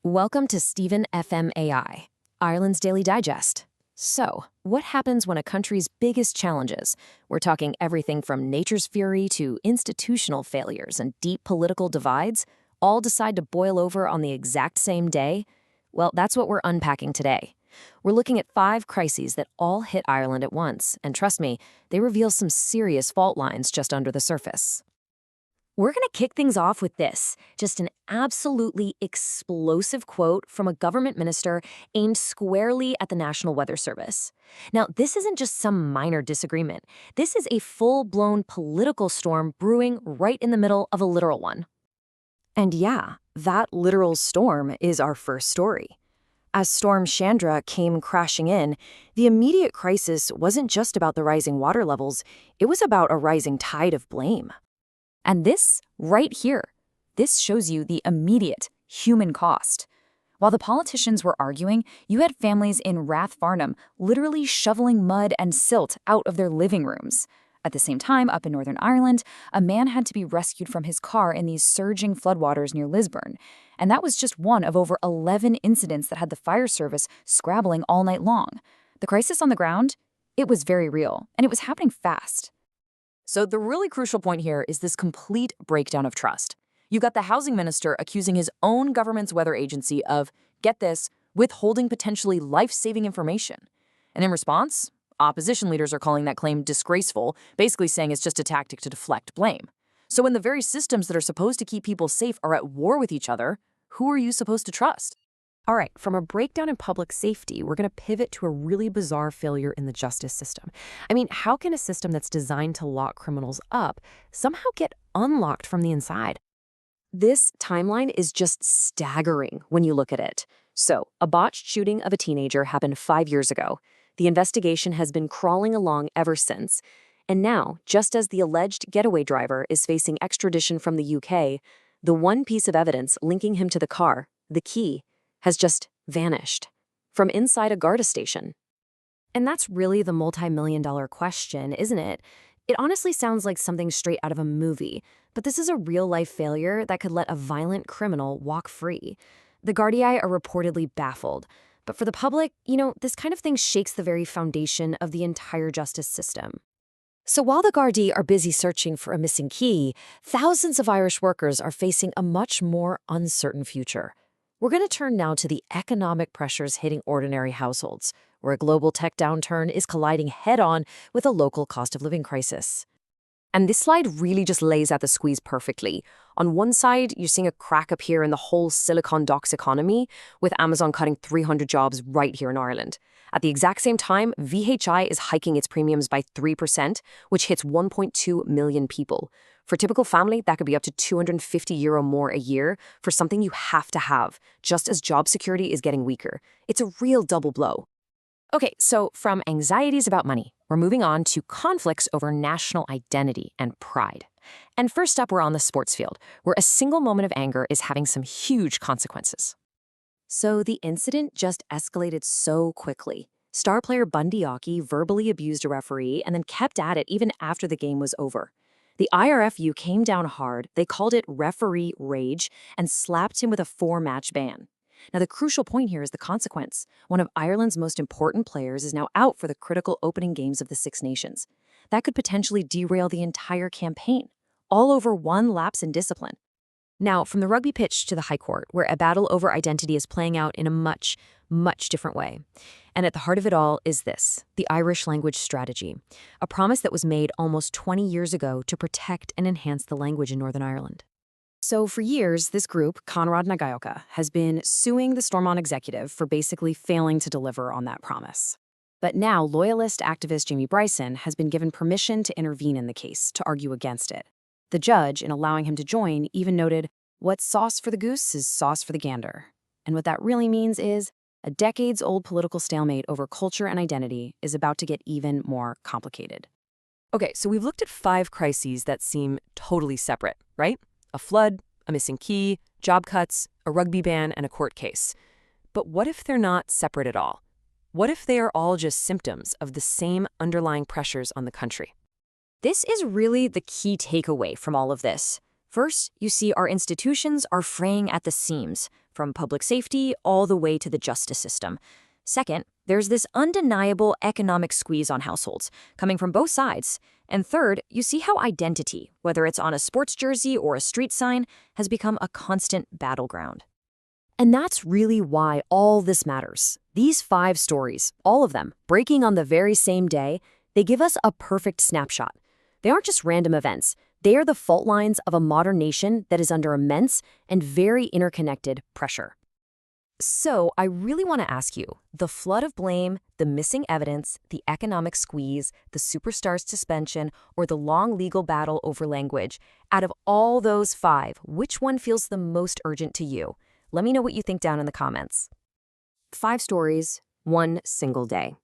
Welcome to Stephen FM AI, Ireland's Daily Digest. So, what happens when a country's biggest challenges, we're talking everything from nature's fury to institutional failures and deep political divides, all decide to boil over on the exact same day? Well, that's what we're unpacking today. We're looking at 5 crises that all hit Ireland at once, and trust me, they reveal some serious fault lines just under the surface. We're going to kick things off with this, just an absolutely explosive quote from a government minister aimed squarely at the National Weather Service. Now, this isn't just some minor disagreement. This is a full-blown political storm brewing right in the middle of a literal one. And yeah, that literal storm is our first story. As Storm Chandra came crashing in, the immediate crisis wasn't just about the rising water levels, it was about a rising tide of blame. And this, right here, this shows you the immediate human cost. While the politicians were arguing, you had families in Rathfarnham literally shoveling mud and silt out of their living rooms. At the same time, up in Northern Ireland, a man had to be rescued from his car in these surging floodwaters near Lisburn. And that was just one of over 11 incidents that had the fire service scrabbling all night long. The crisis on the ground, it was very real, and it was happening fast. So the really crucial point here is this complete breakdown of trust. You've got the housing minister accusing his own government's weather agency of, get this, withholding potentially life-saving information. And in response, opposition leaders are calling that claim disgraceful, basically saying it's just a tactic to deflect blame. So when the very systems that are supposed to keep people safe are at war with each other, who are you supposed to trust? All right, from a breakdown in public safety, we're going to pivot to a really bizarre failure in the justice system. I mean, how can a system that's designed to lock criminals up somehow get unlocked from the inside? This timeline is just staggering when you look at it. So, a botched shooting of a teenager happened 5 years ago. The investigation has been crawling along ever since. And now, just as the alleged getaway driver is facing extradition from the UK, the one piece of evidence linking him to the car, the key, has just vanished from inside a Garda station. And that's really the multi-million-dollar question, isn't it? It honestly sounds like something straight out of a movie, but this is a real-life failure that could let a violent criminal walk free. The Gardaí are reportedly baffled, but for the public, this kind of thing shakes the very foundation of the entire justice system. So while the Gardaí are busy searching for a missing key, thousands of Irish workers are facing a much more uncertain future. We're going to turn now to the economic pressures hitting ordinary households, where a global tech downturn is colliding head-on with a local cost of living crisis. And this slide really just lays out the squeeze perfectly. On one side, you're seeing a crack appear in the whole Silicon Docks economy, with Amazon cutting 300 jobs right here in Ireland. At the exact same time, VHI is hiking its premiums by 3%, which hits 1.2 million people. For a typical family, that could be up to €250 more a year for something you have to have, just as job security is getting weaker. It's a real double blow. Okay, so from anxieties about money, we're moving on to conflicts over national identity and pride. And first up, we're on the sports field, where a single moment of anger is having some huge consequences. So the incident just escalated so quickly. Star player Bundy Aki verbally abused a referee and then kept at it even after the game was over. The IRFU came down hard, they called it referee rage, and slapped him with a 4-match ban. Now, the crucial point here is the consequence. One of Ireland's most important players is now out for the critical opening games of the Six Nations. That could potentially derail the entire campaign, all over one lapse in discipline. Now, from the rugby pitch to the High Court, where a battle over identity is playing out in a much, much different way. And at the heart of it all is this, the Irish language strategy, a promise that was made almost 20 years ago to protect and enhance the language in Northern Ireland. So for years, this group, Conrad na Gaelga, has been suing the Stormont executive for basically failing to deliver on that promise. But now, loyalist activist Jamie Bryson has been given permission to intervene in the case, to argue against it. The judge, in allowing him to join, even noted, "What's sauce for the goose is sauce for the gander." And what that really means is, a decades-old political stalemate over culture and identity is about to get even more complicated. Okay, so we've looked at 5 crises that seem totally separate, right? A flood, a missing key, job cuts, a rugby ban, and a court case. But what if they're not separate at all? What if they are all just symptoms of the same underlying pressures on the country? This is really the key takeaway from all of this. First, you see our institutions are fraying at the seams, from public safety all the way to the justice system. Second, there's this undeniable economic squeeze on households, coming from both sides. And third, you see how identity, whether it's on a sports jersey or a street sign, has become a constant battleground. And that's really why all this matters. These 5 stories, all of them, breaking on the very same day, they give us a perfect snapshot. They aren't just random events. They are the fault lines of a modern nation that is under immense and very interconnected pressure. So I really want to ask you, the flood of blame, the missing evidence, the economic squeeze, the superstar suspension, or the long legal battle over language, out of all those 5, which one feels the most urgent to you? Let me know what you think down in the comments. 5 stories, 1 single day.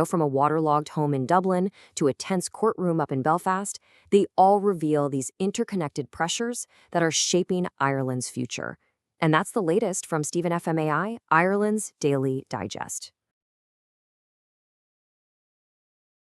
From a waterlogged home in Dublin to a tense courtroom up in Belfast, they all reveal these interconnected pressures that are shaping Ireland's future. And that's the latest from Stephen FMAI, Ireland's Daily Digest.